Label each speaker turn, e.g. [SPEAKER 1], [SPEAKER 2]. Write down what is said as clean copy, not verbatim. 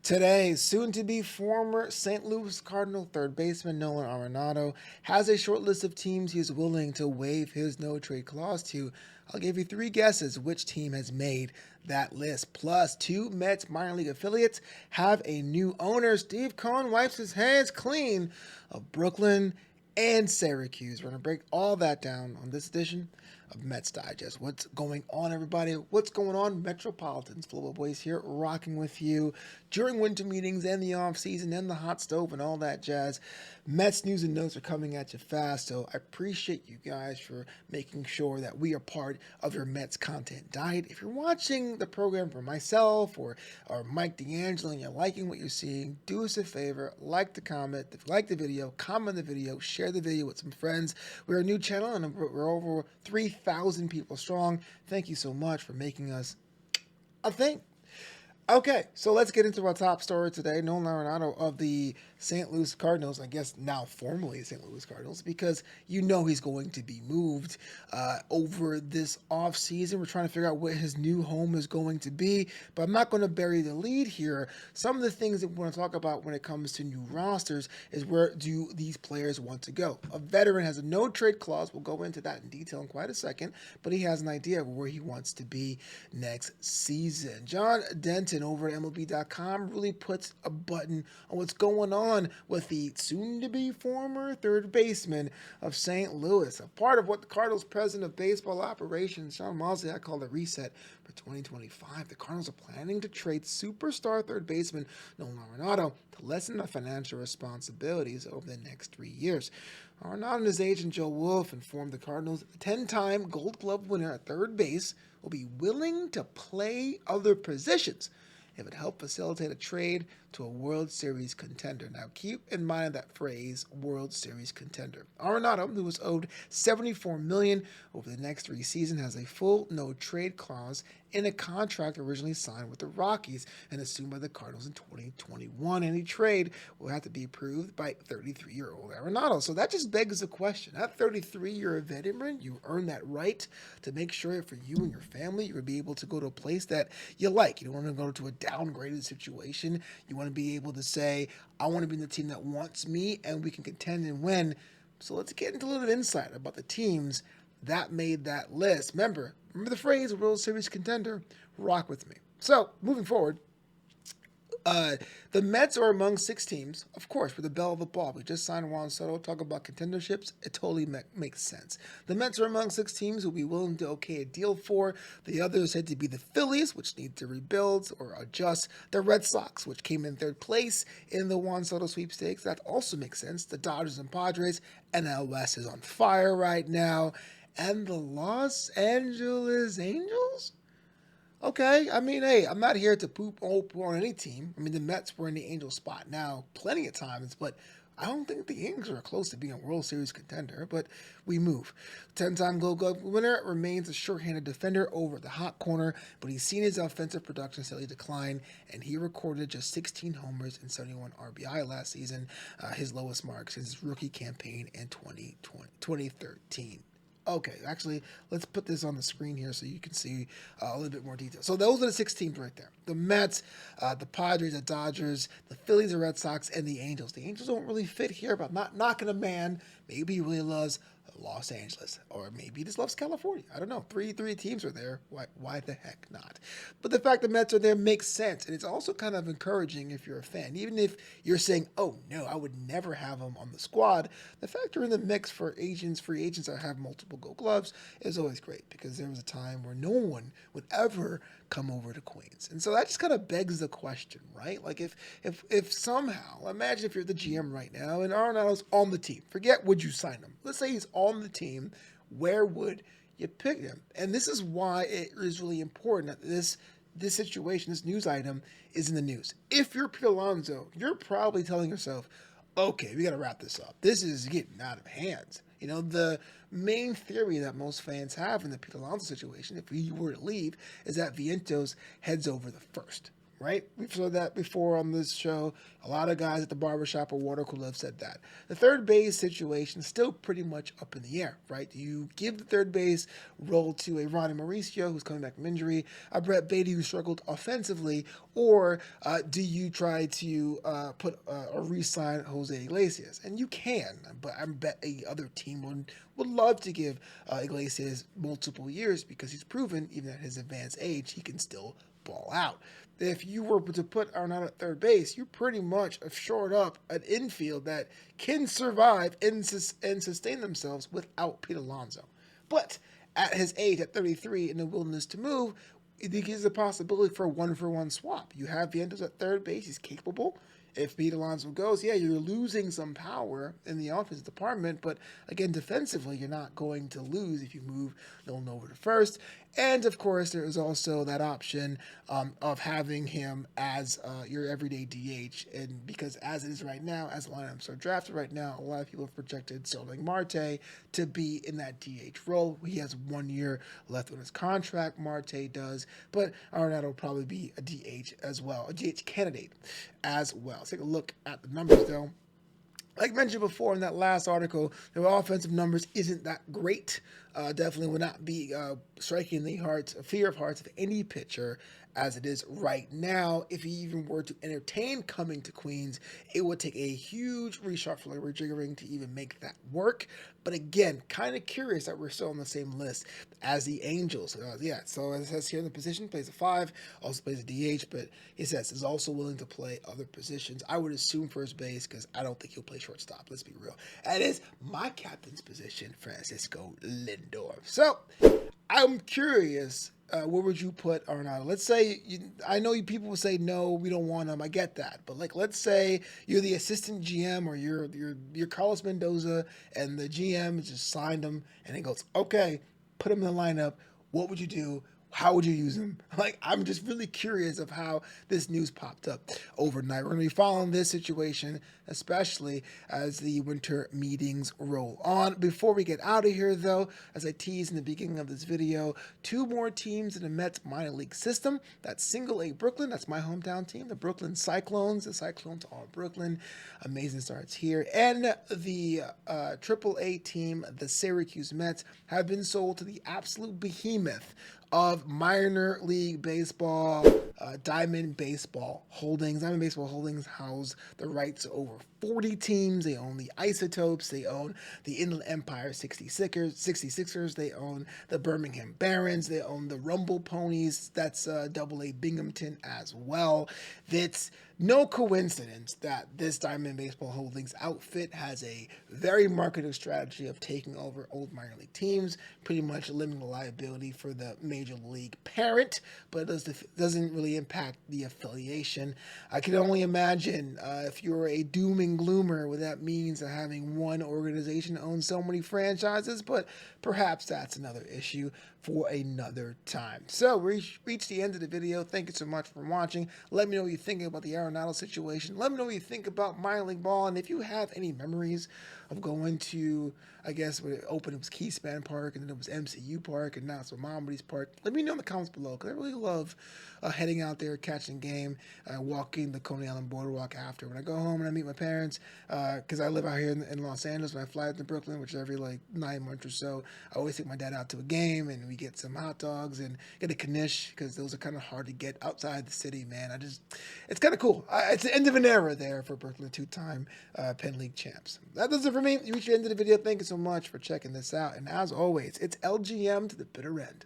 [SPEAKER 1] Today, soon-to-be former St. Louis Cardinal third baseman Nolan Arenado has a short list of teams he is willing to waive his no-trade clause to. I'll give you three guesses which team has made that list. Plus, two Mets minor league affiliates have a new owner. Steve Cohen wipes his hands clean of Brooklyn and Syracuse. We're going to break all that down on this edition of Mets Digest. What's going on, everybody? What's going on, Metropolitans? Flobo Boyce here, rocking with you during winter meetings and the off season and the hot stove and all that jazz. Mets news and notes are coming at you fast, so I appreciate you guys for making sure that we are part of your Mets content diet. If you're watching the program for myself or Mike D'Angelo and you're liking what you're seeing, do us a favor, like the comment. If you like the video, comment the video, share the video with some friends. We're a new channel and we're over 3,000 people strong. Thank you so much for making us a thing. Okay, so let's get into our top story today. Nolan Arenado of the St. Louis Cardinals, I guess now formerly St. Louis Cardinals, because you know he's going to be moved over this offseason. We're trying to figure out what his new home is going to be, but I'm not going to bury the lead here. Some of the things that we want to talk about when it comes to new rosters is where do these players want to go. A veteran has a no-trade clause. We'll go into that in detail in quite a second, but he has an idea of where he wants to be next season. John Denton over at MLB.com really puts a button on what's going on with the soon-to-be former third baseman of St. Louis. A part of what the Cardinals president of baseball operations, Sean Mosley, called a reset for 2025. The Cardinals are planning to trade superstar third baseman Nolan Arenado to lessen the financial responsibilities over the next 3 years. Arenado and his agent Joe Wolf informed the Cardinals the 10-time Gold Glove winner at third base will be willing to play other positions if it helped facilitate a trade to a World Series contender. Now, keep in mind that phrase, World Series contender. Arenado, who was owed $74 million over the next 3 seasons, has a full no-trade clause in a contract originally signed with the Rockies and assumed by the Cardinals in 2021. Any trade will have to be approved by 33-year-old Arenado. So that just begs the question. At 33, you're a veteran. You earn that right to make sure for you and your family, you'll be able to go to a place that you like. You don't want to go to a downgraded situation. You want to be able to say, I want to be in the team that wants me and we can contend and win. So let's get into a little insight about the teams that made that list. Remember the phrase World Series contender? Rock with me. So moving forward, the Mets are among 6 teams, of course, with the belle of the ball. We just signed Juan Soto. Talk about contenderships. It totally makes sense. The Mets are among 6 teams who will be willing to okay a deal for. The others had to be the Phillies, which need to rebuild or adjust. The Red Sox, which came in 3rd place in the Juan Soto sweepstakes. That also makes sense. The Dodgers and Padres. NL West is on fire right now. And the Los Angeles Angels? Okay, I mean, hey, I'm not here to poop on any team. I mean, the Mets were in the Angel spot now plenty of times, but I don't think the Angels are close to being a World Series contender, but we move. 10-time Gold Glove winner remains a sure-handed defender over the hot corner, but he's seen his offensive production steadily decline, and he recorded just 16 homers and 71 RBI last season, his lowest mark since his rookie campaign in 2013. Okay, actually, let's put this on the screen here so you can see a little bit more detail. So those are the 6 teams right there. The Mets, the Padres, the Dodgers, the Phillies, the Red Sox, and the Angels. The Angels don't really fit here, but I'm not knocking a man. Maybe he really loves Los Angeles, or maybe he just loves California. I don't know. Three teams are there. Why the heck not? But the fact the Mets are there makes sense, and it's also kind of encouraging if you're a fan. Even if you're saying, oh, no, I would never have them on the squad, the fact they're in the mix for free agents that have multiple Gold Gloves is always great, because there was a time where no one would ever come over to Queens. And so that just kind of begs the question, right? Like if somehow, imagine if you're the GM right now and Arenado's on the team. Forget would you sign him. Let's say he's on the team. Where would you pick him? And this is why it is really important that this situation, this news item is in the news. If you're Pete Alonso, you're probably telling yourself, okay, we got to wrap this up. This is getting out of hand. You know, the main theory that most fans have in the Pete Alonso situation, if he were to leave, is that Vientos heads over the first. right? We've said that before on this show. A lot of guys at the barbershop or water cooler have said that. The third base situation is still pretty much up in the air, right? Do you give the third base role to a Ronnie Mauricio, who's coming back from injury, a Brett Beatty, who struggled offensively, or do you try to put or re-sign Jose Iglesias? And you can, but I bet a other team would love to give Iglesias multiple years because he's proven, even at his advanced age, he can still ball out. If you were to put Arenado at third base, you pretty much have shored up an infield that can survive and sustain themselves without Pete Alonso. But at his age, at 33, and the willingness to move, it gives a possibility for a one-for-one swap. You have Mendoza at third base. He's capable. If Pete Alonso goes, yeah, you're losing some power in the offensive department, but again, defensively, you're not going to lose if you move Nolan over to first. And of course, there is also that option of having him as your everyday DH. And because as it is right now, as lineups are drafted right now, a lot of people have projected Starling Marte to be in that DH role. He has 1 year left on his contract, Marte does, but Arenado will probably be a DH as well, a DH candidate as well. Let's take a look at the numbers though. Like mentioned before in that last article, their offensive numbers isn't that great. Definitely would not be striking the fear of hearts of any pitcher as it is right now. If he even were to entertain coming to Queens, it would take a huge reshuffling, rejiggering to even make that work. But again, kind of curious that we're still on the same list as the Angels. So as it says here in the position, plays a 5, also plays a DH, but he says is also willing to play other positions. I would assume first base because I don't think he'll play shortstop. Let's be real. That is my captain's position, Francisco Lindor. So I'm curious. Where would you put Arenado? Let's say, I know people will say, no, we don't want him. I get that. But let's say you're the assistant GM or you're Carlos Mendoza and the GM just signed him and it goes, okay, put him in the lineup. What would you do? How would you use him? I'm just really curious of how this news popped up overnight. We're going to be following this situation, especially as the winter meetings roll on. Before we get out of here, though, as I teased in the beginning of this video, 2 more teams in the Mets minor league system. That's Single A Brooklyn. That's my hometown team, the Brooklyn Cyclones. The Cyclones are Brooklyn. Amazing starts here. And the Triple A team, the Syracuse Mets, have been sold to the absolute behemoth of minor league baseball, Diamond Baseball Holdings. Diamond Baseball Holdings house the rights to over 40 teams. They own the Isotopes. They own the Inland Empire 66ers. They own the Birmingham Barons. They own the Rumble Ponies. That's Double A Binghamton as well. It's no coincidence that this Diamond Baseball Holdings outfit has a very marketing strategy of taking over old minor league teams, pretty much limiting the liability for the major league parent, but it doesn't really impact the affiliation. I can only imagine if you're a doom and gloomer what that means of having one organization own so many franchises, but perhaps that's another issue for another time. So we reached the end of the video. Thank you so much for watching. Let me know what you think about the Arenado situation. Let me know what you think about minor league ball, and if you have any memories of going to, I guess when it opened it was Keyspan Park, and then it was MCU Park, and now it's Maimonides Park. Let me know in the comments below, because I really love heading out there, catching game, walking the Coney Island Boardwalk after. When I go home and I meet my parents, because I live out here in Los Angeles, when I fly to Brooklyn, which is every 9 months or so, I always take my dad out to a game, and we get some hot dogs and get a knish, because those are kind of hard to get outside the city, man. It's kind of cool. It's the end of an era there for Brooklyn, 2-time Penn League champs. That does it for me. You reached the end of the video. Thank you so much for checking this out. And as always, it's LGM to the bitter end.